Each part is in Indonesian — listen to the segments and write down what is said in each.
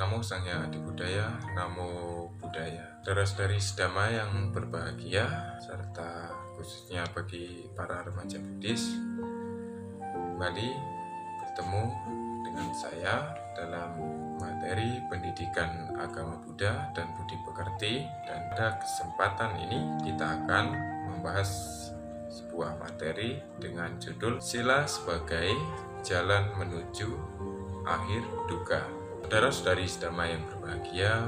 Namo Sang Hyang Adibudaya, Namo Buddhaya. Saudara-saudari sedama yang berbahagia, serta khususnya bagi para remaja Buddhis, kembali bertemu dengan saya dalam materi pendidikan agama Buddha dan Budi Pekerti. Dan pada kesempatan ini kita akan membahas sebuah materi dengan judul Sila sebagai Jalan Menuju Akhir Duka. Saudara-saudari sedama yang berbahagia,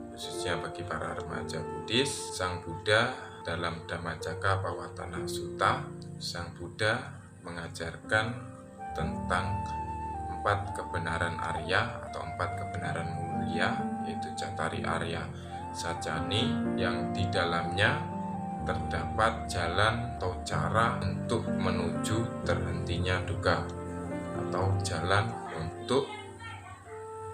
khususnya bagi para remaja Buddhis, Sang Buddha dalam Dhammacakkappavattana Sutta, Sang Buddha mengajarkan tentang 4 kebenaran Arya atau 4 kebenaran mulia, yaitu Cattari Arya Sajjani, yang di dalamnya terdapat jalan atau cara untuk menuju terhentinya duka, atau jalan untuk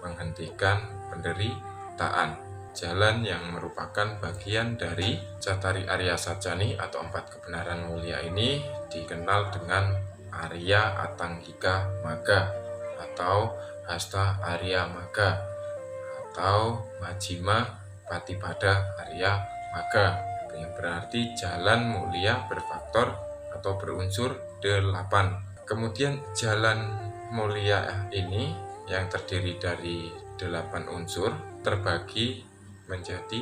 menghentikan penderitaan. Jalan yang merupakan bagian dari Cattari Arya Sajjani atau 4 kebenaran mulia ini dikenal dengan Arya Atanggika Magga atau Hasta Arya Magga atau Majjhima Patipada Arya Magga, yang berarti jalan mulia berfaktor atau berunsur 8. Kemudian jalan mulia ini yang terdiri dari 8 unsur terbagi menjadi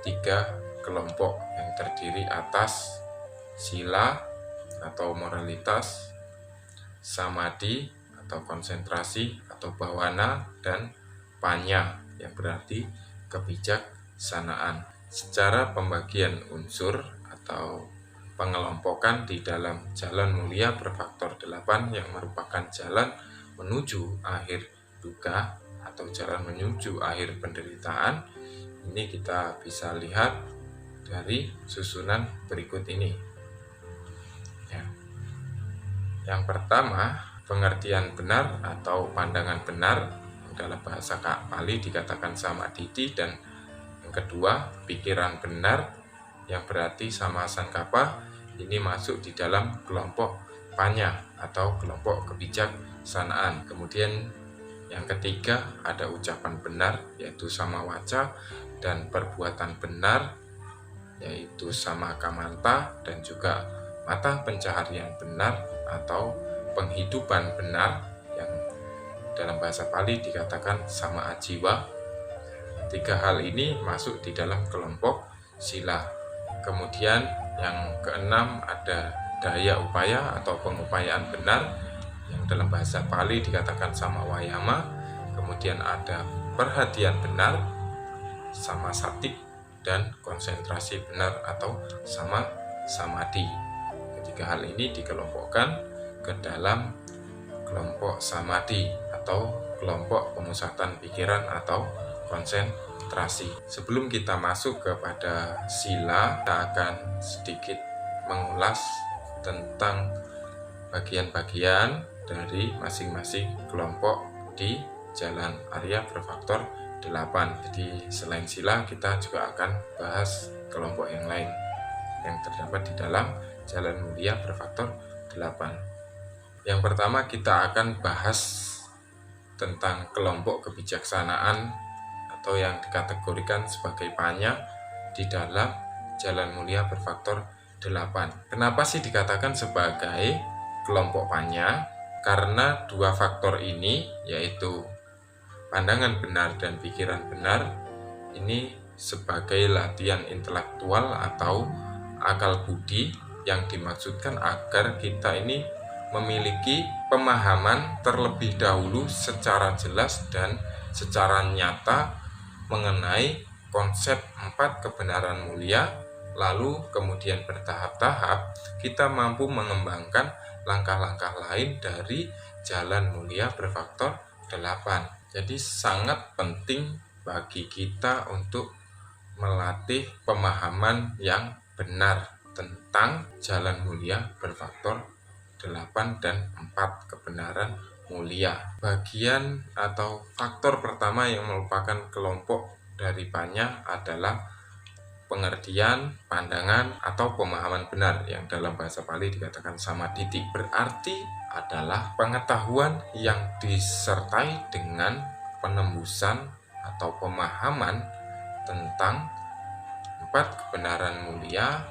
3 kelompok yang terdiri atas sila atau moralitas, samadhi atau konsentrasi atau bawana, dan panya yang berarti kebijaksanaan. Secara pembagian unsur atau pengelompokan di dalam jalan mulia berfaktor 8 yang merupakan jalan menuju akhir duka atau jalan menuju akhir penderitaan, ini kita bisa lihat dari susunan berikut ini. Yang pertama, pengertian benar atau pandangan benar, dalam bahasa Pali dikatakan samaditi, dan yang kedua, pikiran benar yang berarti sama sankappa, ini masuk di dalam kelompok panya atau kelompok kebijaksanaan. Kemudian yang ketiga, ada ucapan benar yaitu sama waca, dan perbuatan benar yaitu sama kamanta, dan juga mata pencaharian benar atau penghidupan benar yang dalam bahasa Pali dikatakan sama ajiwa. 3 hal ini masuk di dalam kelompok sila. Kemudian yang keenam, ada daya upaya atau pengupayaan benar yang dalam bahasa Pali dikatakan sama wayama. Kemudian ada perhatian benar sama sati, dan konsentrasi benar atau sama samadhi. Ketiga hal ini dikelompokkan ke dalam kelompok samadhi atau kelompok pemusatan pikiran atau konsentrasi. Sebelum kita masuk kepada sila, kita akan sedikit mengulas tentang bagian-bagian dari masing-masing kelompok di jalan Arya berfaktor 8. Jadi selain sila, kita juga akan bahas kelompok yang lain yang terdapat di dalam jalan mulia berfaktor 8. Yang pertama, kita akan bahas tentang kelompok kebijaksanaan atau yang dikategorikan sebagai panya di dalam jalan mulia berfaktor 8. Kenapa sih dikatakan sebagai kelompok panya? Karena 2 faktor ini, yaitu pandangan benar dan pikiran benar, ini sebagai latihan intelektual atau akal budi yang dimaksudkan agar kita ini memiliki pemahaman terlebih dahulu secara jelas dan secara nyata mengenai konsep 4 kebenaran mulia, lalu kemudian bertahap-tahap kita mampu mengembangkan langkah-langkah lain dari jalan mulia berfaktor 8. Jadi sangat penting bagi kita untuk melatih pemahaman yang benar tentang jalan mulia berfaktor 8 dan 4 kebenaran mulia. Bagian atau faktor pertama yang merupakan kelompok dari panya adalah pengertian, pandangan, atau pemahaman benar yang dalam bahasa Pali dikatakan samaditi. Berarti adalah pengetahuan yang disertai dengan penembusan atau pemahaman tentang 4 kebenaran mulia,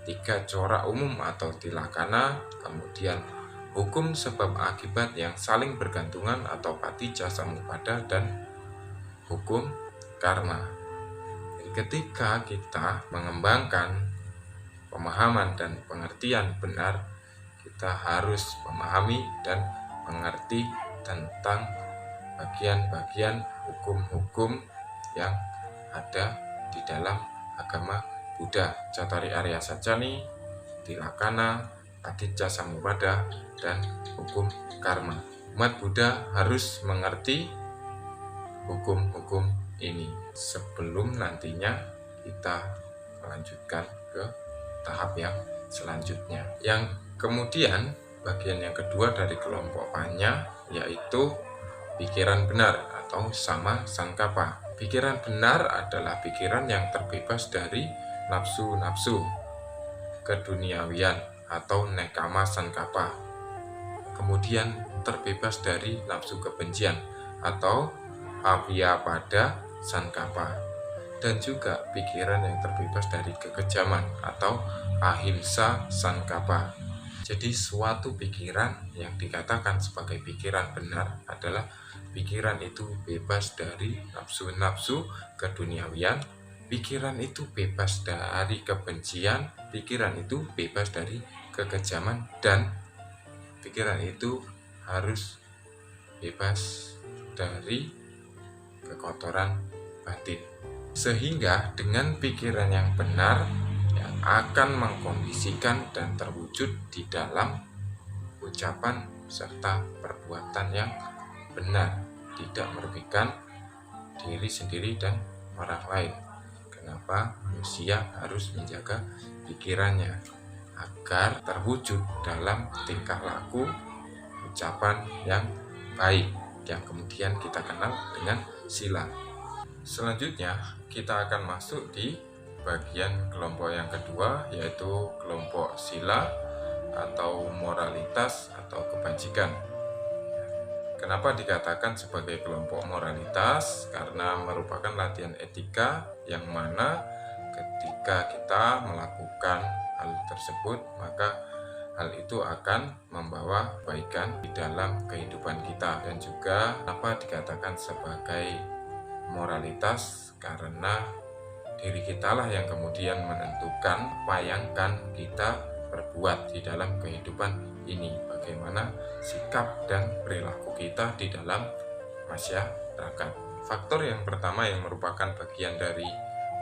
3 corak umum atau tilakana, kemudian hukum sebab akibat yang saling bergantungan atau patijja samuppada, dan hukum karma. Jadi ketika kita mengembangkan pemahaman dan pengertian benar, kita harus memahami dan mengerti tentang bagian-bagian hukum-hukum yang ada di dalam agama Buddha, Cattari Arya Sacani, tilakana, patijja samuppada, dan hukum karma. Umat Buddha harus mengerti hukum-hukum ini sebelum nantinya kita melanjutkan ke tahap yang selanjutnya. Yang kemudian bagian yang kedua dari kelompok Panya yaitu pikiran benar atau sama sankappa. Pikiran benar adalah pikiran yang terbebas dari nafsu-nafsu keduniawian atau nekama sankappa. Kemudian terbebas dari nafsu kebencian atau avyapada sankappa. Dan juga pikiran yang terbebas dari kekejaman atau ahimsa sankappa. Jadi suatu pikiran yang dikatakan sebagai pikiran benar adalah pikiran itu bebas dari nafsu-nafsu keduniawian, pikiran itu bebas dari kebencian, pikiran itu bebas dari kekejaman, dan pikiran itu harus bebas dari kekotoran batin. Sehingga dengan pikiran yang benar yang akan mengkondisikan dan terwujud di dalam ucapan serta perbuatan yang benar, tidak merugikan diri sendiri dan orang lain. Kenapa manusia harus menjaga pikirannya agar terwujud dalam tingkah laku ucapan yang baik yang kemudian kita kenal dengan sila. Selanjutnya kita akan masuk di bagian kelompok yang kedua, yaitu kelompok sila atau moralitas atau kebajikan. Kenapa dikatakan sebagai kelompok moralitas? Karena merupakan latihan etika yang mana ketika kita melakukan hal tersebut, maka hal itu akan membawa kebaikan di dalam kehidupan kita. Dan juga kenapa dikatakan sebagai moralitas? Karena diri kita lah yang kemudian menentukan apa yang akan kita perbuat di dalam kehidupan ini, bagaimana sikap dan perilaku kita di dalam masyarakat. Faktor yang pertama yang merupakan bagian dari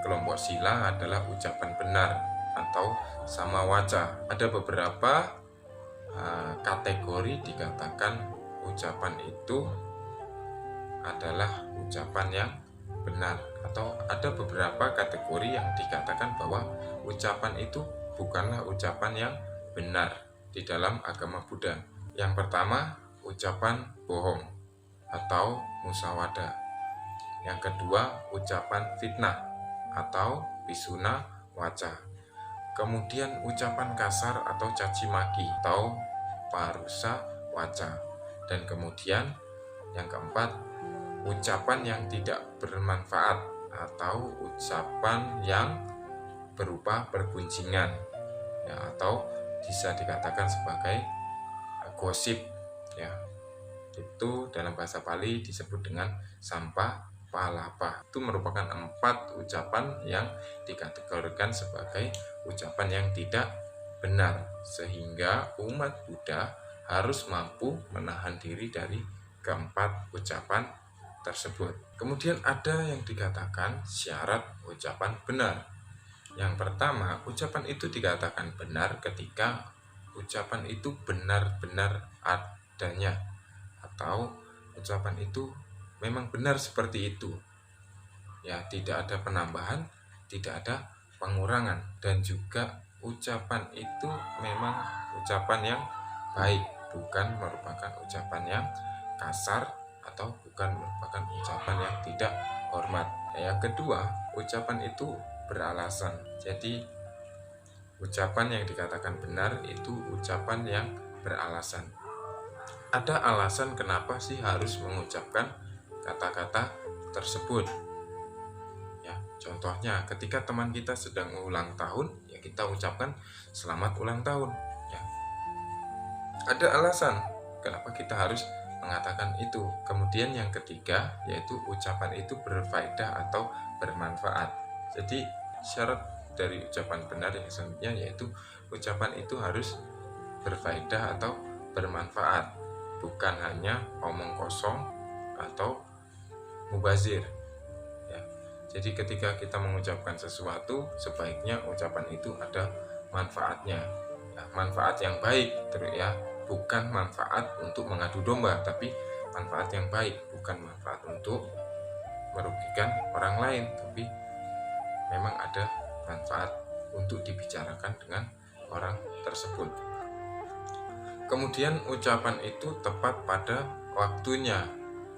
kelompok sila adalah ucapan benar atau sama waca. Ada beberapa kategori dikatakan ucapan itu adalah ucapan yang benar, atau ada beberapa kategori yang dikatakan bahwa ucapan itu bukanlah ucapan yang benar di dalam agama Buddha. Yang pertama, ucapan bohong atau musawada. Yang kedua, ucapan fitnah atau pisuna waca. Kemudian ucapan kasar atau caci maki atau parusa waca. Dan kemudian yang keempat, ucapan yang tidak bermanfaat atau ucapan yang berupa pergunjingan ya, atau bisa dikatakan sebagai gosip ya. Itu dalam bahasa Pali disebut dengan sampah palapa. Itu merupakan 4 ucapan yang dikategorikan sebagai ucapan yang tidak benar, sehingga umat Buddha harus mampu menahan diri dari keempat ucapan tersebut. Kemudian ada yang dikatakan syarat ucapan benar. Yang pertama, ucapan itu dikatakan benar ketika ucapan itu benar-benar adanya, atau ucapan itu memang benar seperti itu ya, tidak ada penambahan, tidak ada pengurangan, dan juga ucapan itu memang ucapan yang baik, bukan merupakan ucapan yang kasar atau bukan merupakan ucapan yang tidak hormat. Yang kedua, ucapan itu beralasan. Jadi ucapan yang dikatakan benar itu ucapan yang beralasan. Ada alasan kenapa sih harus mengucapkan kata-kata tersebut. Ya, contohnya ketika teman kita sedang ulang tahun, ya kita ucapkan selamat ulang tahun. Ya, ada alasan kenapa kita harus mengatakan itu. Kemudian yang ketiga, yaitu ucapan itu berfaedah atau bermanfaat. Jadi syarat dari ucapan benar yang selanjutnya yaitu ucapan itu harus berfaedah atau bermanfaat, bukan hanya omong kosong atau mubazir. Ya, jadi ketika kita mengucapkan sesuatu, sebaiknya ucapan itu ada manfaatnya, ya, manfaat yang baik, terus ya, bukan manfaat untuk mengadu domba, tapi manfaat yang baik, bukan manfaat untuk merugikan orang lain, tapi memang ada manfaat untuk dibicarakan dengan orang tersebut. Kemudian ucapan itu tepat pada waktunya,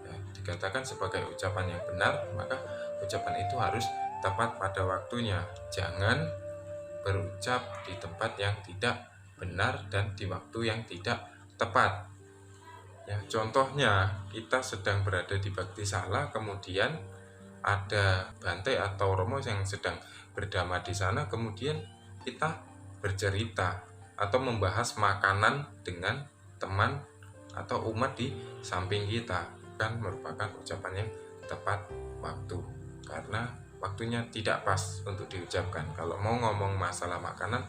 ya, dikatakan sebagai ucapan yang benar, maka ucapan itu harus tepat pada waktunya. Jangan berucap di tempat yang tidak benar dan di waktu yang tidak tepat. Ya, contohnya kita sedang berada di bakti salah, kemudian ada Bante atau Romo yang sedang berdhamma di sana, kemudian kita bercerita atau membahas makanan dengan teman atau umat di samping kita, kan merupakan ucapan yang tepat waktu, karena waktunya tidak pas untuk diucapkan. Kalau mau ngomong masalah makanan,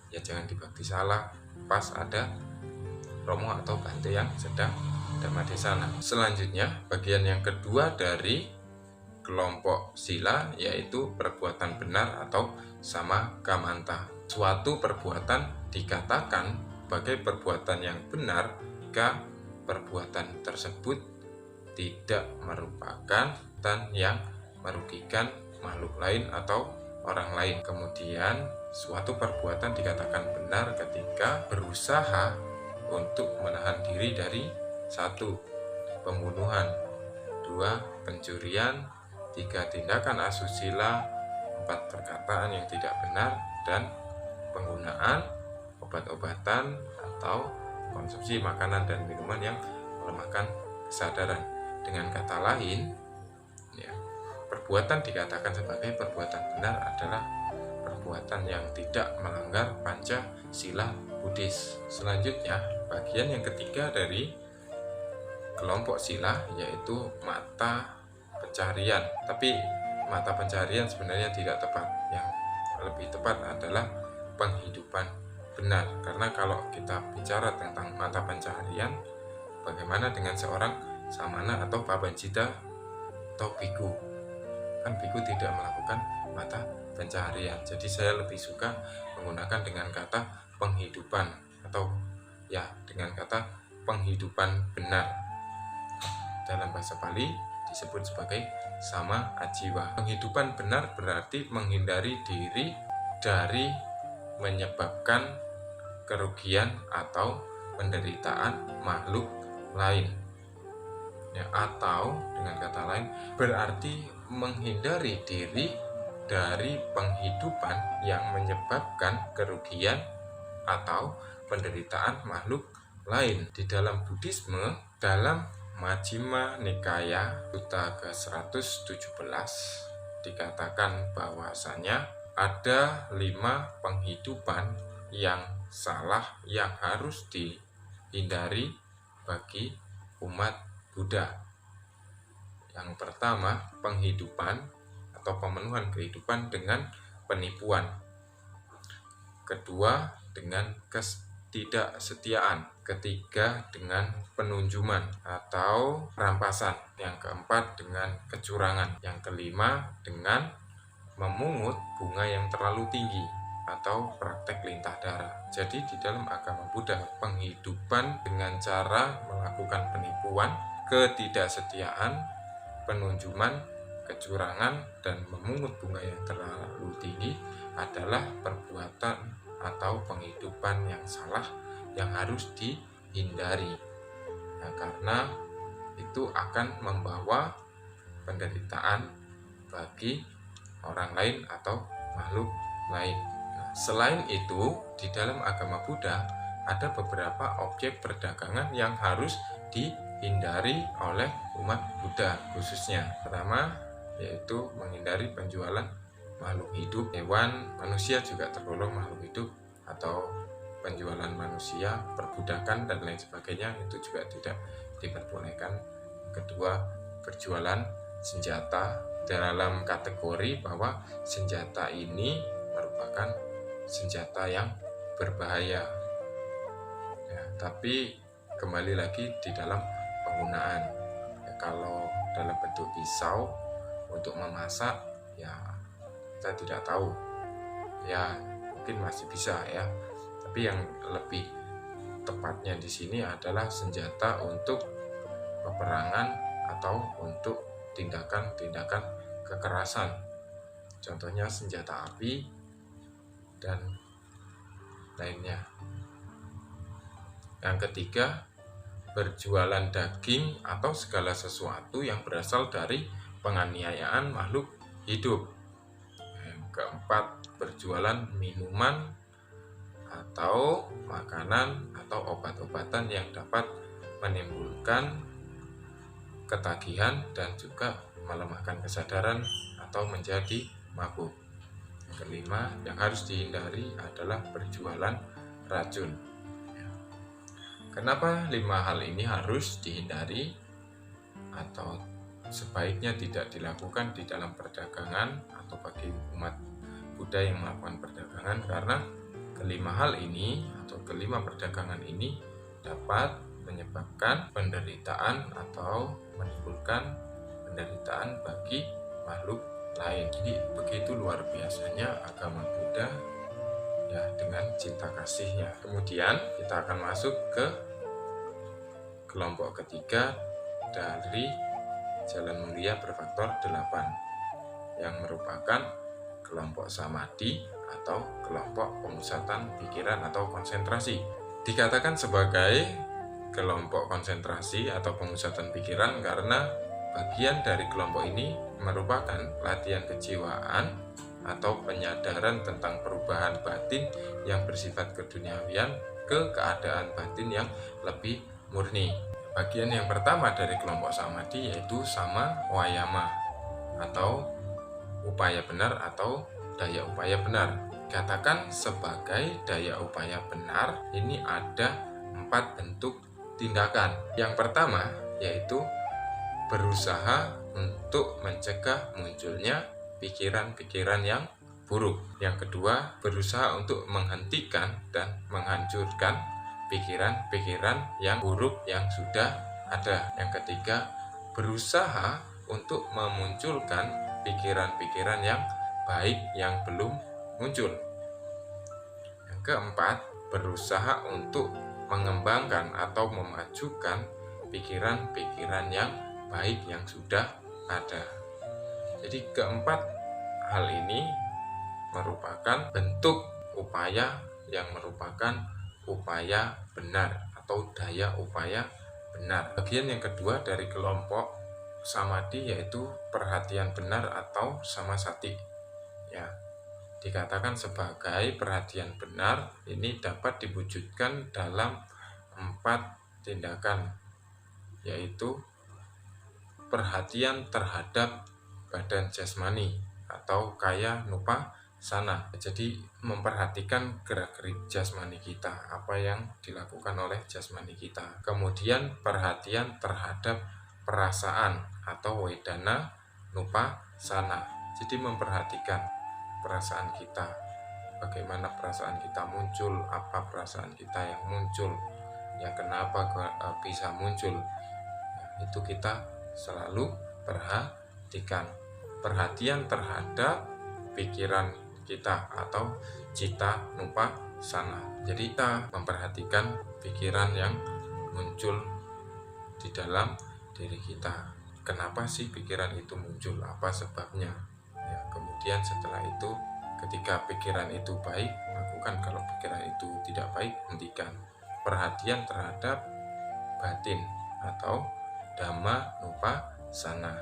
ya jangan di bakti salah, pas ada Romo atau Bante yang sedang dhamma di sana. Selanjutnya, bagian yang kedua dari kelompok sila yaitu perbuatan benar atau sama kamanta. Suatu perbuatan dikatakan sebagai perbuatan yang benar jika perbuatan tersebut tidak merupakan dan yang merugikan makhluk lain atau orang lain. Kemudian suatu perbuatan dikatakan benar ketika berusaha untuk menahan diri dari 1. Pembunuhan, 2. Pencurian, 3. Tindakan asusila, 4. Perkataan yang tidak benar, dan penggunaan obat-obatan atau konsumsi makanan dan minuman yang melemahkan kesadaran. Dengan kata lain, ya, perbuatan dikatakan sebagai perbuatan benar adalah perbuatan yang tidak melanggar Pancasila Buddhis. Selanjutnya, bagian yang ketiga dari kelompok sila yaitu mata pencaharian. Tapi mata pencaharian sebenarnya tidak tepat. Yang lebih tepat adalah penghidupan benar. Karena kalau kita bicara tentang mata pencaharian, bagaimana dengan seorang samana atau pabanjita atau biku? Kan biku tidak melakukan mata pencaharian. Jadi saya lebih suka menggunakan dengan kata penghidupan atau ya dengan kata penghidupan benar. Dalam bahasa Bali disebut sebagai sama ajiwa. Penghidupan benar berarti menghindari diri dari menyebabkan kerugian atau penderitaan makhluk lain. Ya, atau dengan kata lain berarti menghindari diri dari penghidupan yang menyebabkan kerugian atau penderitaan makhluk lain. Di dalam Buddhisme, dalam Majjhima Nikaya Sutta ke-117 dikatakan bahwasanya ada 5 penghidupan yang salah yang harus dihindari bagi umat Buddha. Yang pertama, penghidupan atau pemenuhan kehidupan dengan penipuan. Kedua, dengan ketidaksetiaan. Ketiga, dengan penunjuman atau rampasan. Yang keempat, dengan kecurangan. Yang kelima, dengan memungut bunga yang terlalu tinggi atau praktek lintah darah. Jadi di dalam agama Buddha, penghidupan dengan cara melakukan penipuan, ketidaksetiaan, penunjuman, kecurangan, dan memungut bunga yang terlalu tinggi adalah perbuatan atau penghidupan yang salah yang harus dihindari. Nah, karena itu akan membawa penderitaan bagi orang lain atau makhluk lain. Nah, selain itu, di dalam agama Buddha ada beberapa objek perdagangan yang harus dihindari oleh umat Buddha khususnya. Pertama, yaitu menghindari penjualan makhluk hidup, hewan, manusia juga tergolong makhluk hidup, atau penjualan manusia, perbudakan dan lain sebagainya itu juga tidak diperbolehkan. Kedua, berjualan senjata dalam kategori bahwa senjata ini merupakan senjata yang berbahaya. Ya, tapi kembali lagi di dalam penggunaan. Ya, kalau dalam bentuk pisau untuk memasak, ya kita tidak tahu. Ya mungkin masih bisa ya. Tapi yang lebih tepatnya di sini adalah senjata untuk peperangan atau untuk tindakan-tindakan kekerasan. Contohnya senjata api dan lainnya. Yang ketiga, berjualan daging atau segala sesuatu yang berasal dari penganiayaan makhluk hidup. Yang keempat, berjualan minuman atau makanan atau obat-obatan yang dapat menimbulkan ketagihan dan juga melemahkan kesadaran atau menjadi mabuk. Yang kelima, yang harus dihindari adalah berjualan racun. Kenapa 5 hal ini harus dihindari atau sebaiknya tidak dilakukan di dalam perdagangan atau bagi umat Buddha yang melakukan perdagangan? Karena kelima hal ini atau kelima perdagangan ini dapat menyebabkan penderitaan atau menimbulkan penderitaan bagi makhluk lain. Jadi begitu luar biasanya agama Buddha ya dengan cinta kasihnya. Kemudian kita akan masuk ke kelompok ketiga dari Jalan Mulia Berfaktor 8 yang merupakan kelompok samadhi atau kelompok pemusatan pikiran atau konsentrasi. Dikatakan sebagai kelompok konsentrasi atau pemusatan pikiran karena bagian dari kelompok ini merupakan latihan kejiwaan atau penyadaran tentang perubahan batin yang bersifat keduniawian ke keadaan batin yang lebih murni. Bagian yang pertama dari kelompok samadhi yaitu sama wayama atau upaya benar atau daya upaya benar. Katakan sebagai daya upaya benar ini ada 4 bentuk tindakan. Yang pertama yaitu berusaha untuk mencegah munculnya pikiran-pikiran yang buruk. Yang kedua, berusaha untuk menghentikan dan menghancurkan pikiran-pikiran yang buruk yang sudah ada. Yang ketiga, berusaha untuk memunculkan pikiran-pikiran yang baik yang belum muncul. Yang keempat, berusaha untuk mengembangkan atau memajukan pikiran-pikiran yang baik yang sudah ada. Jadi keempat hal ini merupakan bentuk upaya yang merupakan upaya benar atau daya upaya benar. Bagian yang kedua dari kelompok samadhi yaitu perhatian benar atau samasati. Ya, dikatakan sebagai perhatian benar ini dapat diwujudkan dalam 4 tindakan, yaitu perhatian terhadap badan jasmani atau kaya nupa sana. Jadi memperhatikan gerak-gerik jasmani kita, apa yang dilakukan oleh jasmani kita. Kemudian perhatian terhadap perasaan atau wedana nupa sana. Jadi memperhatikan perasaan kita, bagaimana perasaan kita muncul, apa perasaan kita yang muncul, ya kenapa bisa muncul. Itu kita selalu perhatikan. Perhatian terhadap pikiran kita atau cita nupa sana. Jadi kita memperhatikan pikiran yang muncul di dalam diri kita. Kenapa sih pikiran itu muncul? Apa sebabnya? Ya, kemudian setelah itu ketika pikiran itu baik, lakukan. Kalau pikiran itu tidak baik, hentikan. Perhatian terhadap batin atau dhamma nupa sana.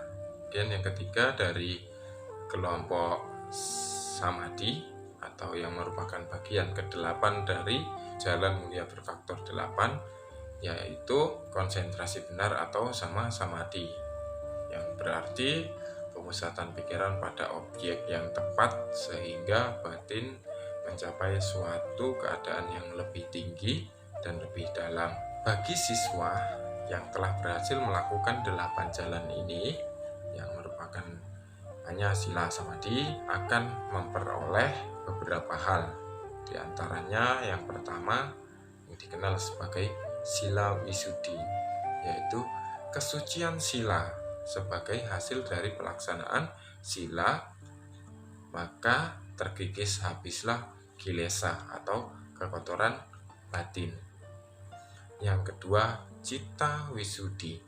Kemudian yang ketiga dari kelompok samadhi atau yang merupakan bagian ke-8 dari Jalan Mulia Berfaktor 8 yaitu konsentrasi benar atau sama samadhi, yang berarti pemusatan pikiran pada objek yang tepat sehingga batin mencapai suatu keadaan yang lebih tinggi dan lebih dalam. Bagi siswa yang telah berhasil melakukan 8 jalan ini, yang merupakan hanya sila samadhi, akan memperoleh beberapa hal. Di antaranya yang pertama yang dikenal sebagai sila wisuddhi, yaitu kesucian sila. Sebagai hasil dari pelaksanaan sila, maka terkikis habislah kilesa atau kekotoran batin. Yang kedua, citta wisuddhi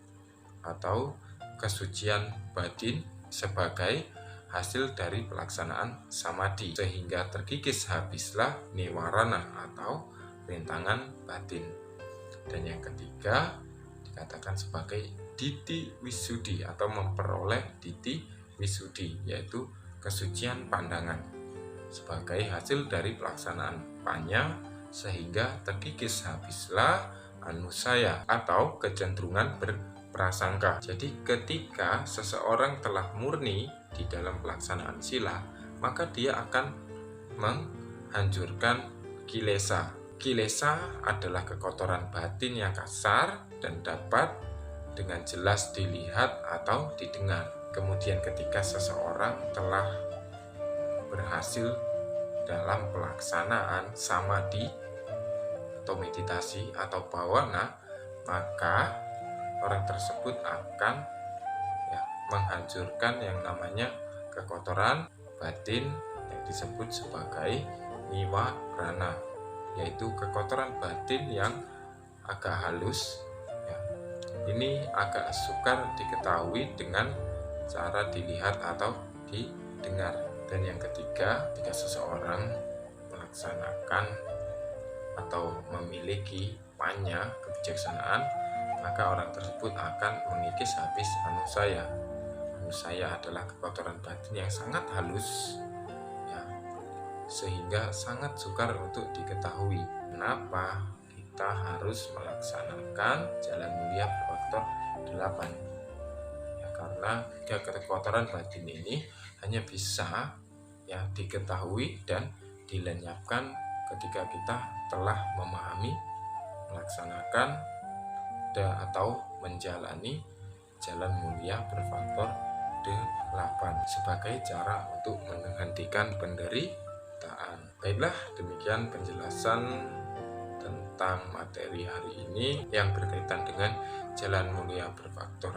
atau kesucian batin sebagai hasil dari pelaksanaan samadhi, sehingga terkikis habislah niwarana atau rintangan batin. Dan yang ketiga dikatakan sebagai ditthi wisuddhi atau memperoleh ditthi wisuddhi, yaitu kesucian pandangan sebagai hasil dari pelaksanaan panya, sehingga terkikis habislah anusaya atau kecenderungan berprasangka. Jadi ketika seseorang telah murni di dalam pelaksanaan sila, maka dia akan menghancurkan kilesa. Kilesa adalah kekotoran batin yang kasar dan dapat dengan jelas dilihat atau didengar. Kemudian ketika seseorang telah berhasil dalam pelaksanaan samadhi atau meditasi atau bhavana, maka orang tersebut akan menghancurkan yang namanya kekotoran batin yang disebut sebagai niwarana, yaitu kekotoran batin yang agak halus. Ini agak sukar diketahui dengan cara dilihat atau didengar. Dan yang ketiga, jika seseorang melaksanakan atau memiliki panya kebijaksanaan, maka orang tersebut akan mengikis habis anusaya. Anusaya adalah kekotoran batin yang sangat halus, sehingga sangat sukar untuk diketahui. Kenapa kita harus melaksanakan jalan mulia berfaktor 8? Karena kekotoran batin ini hanya bisa diketahui dan dilenyapkan ketika kita telah memahami, melaksanakan atau menjalani jalan mulia berfaktor 8 sebagai cara untuk menghentikan penderitaan. Baiklah, demikian penjelasan tentang materi hari ini yang berkaitan dengan jalan mulia berfaktor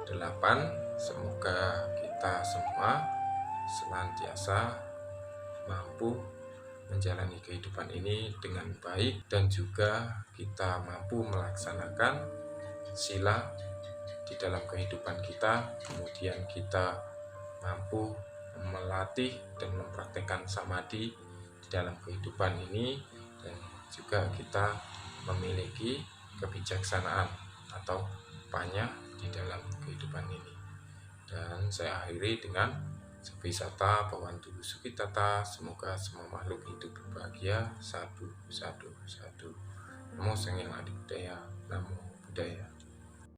8. Semoga kita semua senantiasa mampu menjalani kehidupan ini dengan baik, dan juga kita mampu melaksanakan sila di dalam kehidupan kita. Kemudian kita mampu melatih dan mempraktekkan samadhi di dalam kehidupan ini, dan juga kita memiliki kebijaksanaan atau panya di dalam kehidupan ini. Dan saya akhiri dengan Sabisata Bhavantu Sukhitata. Semoga semua makhluk hidup berbahagia. Sadu, sadu, sadu. Namo Sang Hyang Adi Budaya. Namo Buddhaya.